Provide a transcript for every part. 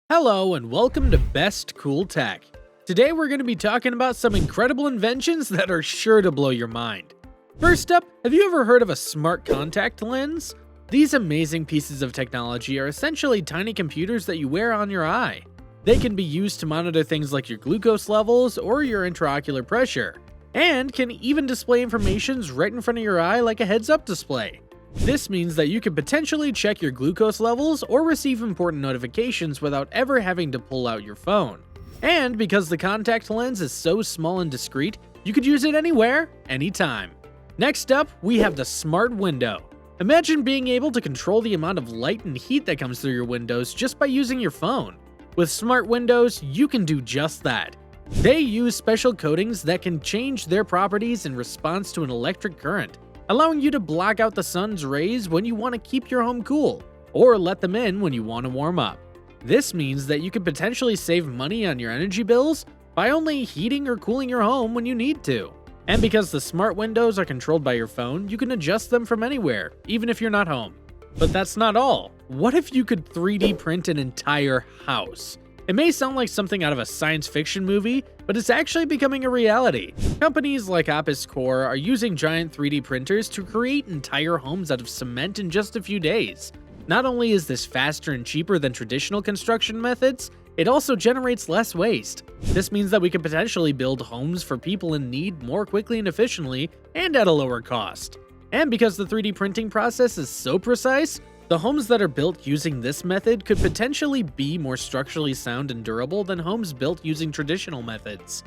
Hello and welcome to Best Cool Tech. Today we're going to be talking about some incredible inventions that are sure to blow your mind. First up, have you ever heard of a smart contact lens? These amazing pieces of technology are essentially tiny computers that you wear on your eye. They can be used to monitor things like your glucose levels or your intraocular pressure, and can even display information right in front of your eye like a heads-up display. This means that you can potentially check your glucose levels or receive important notifications without ever having to pull out your phone. And because the contact lens is so small and discreet, you could use it anywhere, anytime. Next up, we have the smart window. Imagine being able to control the amount of light and heat that comes through your windows just by using your phone. With smart windows, you can do just that. They use special coatings that can change their properties in response to an electric current, allowing you to block out the sun's rays when you want to keep your home cool, or let them in when you want to warm up. This means that you can potentially save money on your energy bills by only heating or cooling your home when you need to. And because the smart windows are controlled by your phone, you can adjust them from anywhere, even if you're not home. But that's not all. What if you could 3D print an entire house? It may sound like something out of a science fiction movie, but it's actually becoming a reality. Companies like Opus Core are using giant 3D printers to create entire homes out of cement in just a few days. Not only is this faster and cheaper than traditional construction methods, it also generates less waste. This means that we can potentially build homes for people in need more quickly and efficiently, and at a lower cost. And because the 3D printing process is so precise, the homes that are built using this method could potentially be more structurally sound and durable than homes built using traditional methods.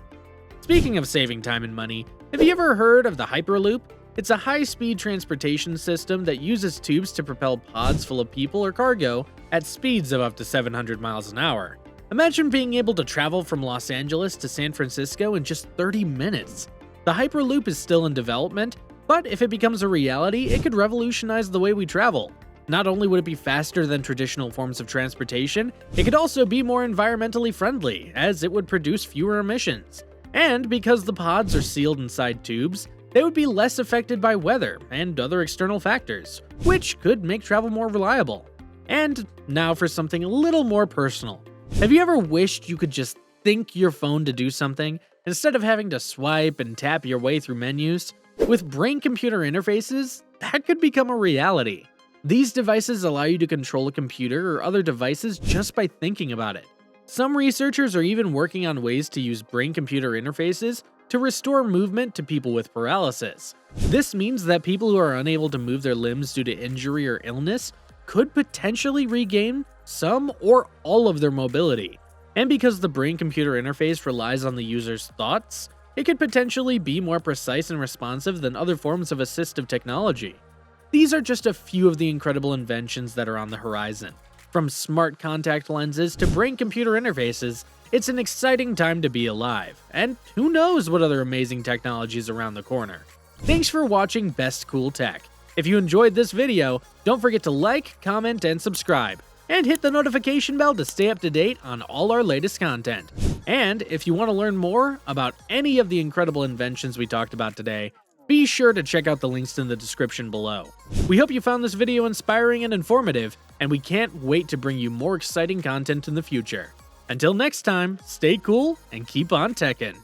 Speaking of saving time and money, have you ever heard of the Hyperloop? It's a high-speed transportation system that uses tubes to propel pods full of people or cargo at speeds of up to 700 miles an hour. Imagine being able to travel from Los Angeles to San Francisco in just 30 minutes. The Hyperloop is still in development, but if it becomes a reality, it could revolutionize the way we travel. Not only would it be faster than traditional forms of transportation, it could also be more environmentally friendly, as it would produce fewer emissions. And because the pods are sealed inside tubes, they would be less affected by weather and other external factors, which could make travel more reliable. And now for something a little more personal. Have you ever wished you could just think your phone to do something, instead of having to swipe and tap your way through menus? With brain-computer interfaces, that could become a reality. These devices allow you to control a computer or other devices just by thinking about it. Some researchers are even working on ways to use brain-computer interfaces to restore movement to people with paralysis. This means that people who are unable to move their limbs due to injury or illness could potentially regain some or all of their mobility. And because the brain-computer interface relies on the user's thoughts, it could potentially be more precise and responsive than other forms of assistive technology. These are just a few of the incredible inventions that are on the horizon. From smart contact lenses to brain-computer interfaces, it's an exciting time to be alive, and who knows what other amazing technologies around the corner. Thanks for watching Best Cool Tech. If you enjoyed this video, don't forget to like, comment, and subscribe, and hit the notification bell to stay up to date on all our latest content. And if you want to learn more about any of the incredible inventions we talked about today, be sure to check out the links in the description below. We hope you found this video inspiring and informative, and we can't wait to bring you more exciting content in the future. Until next time, stay cool and keep on techin'.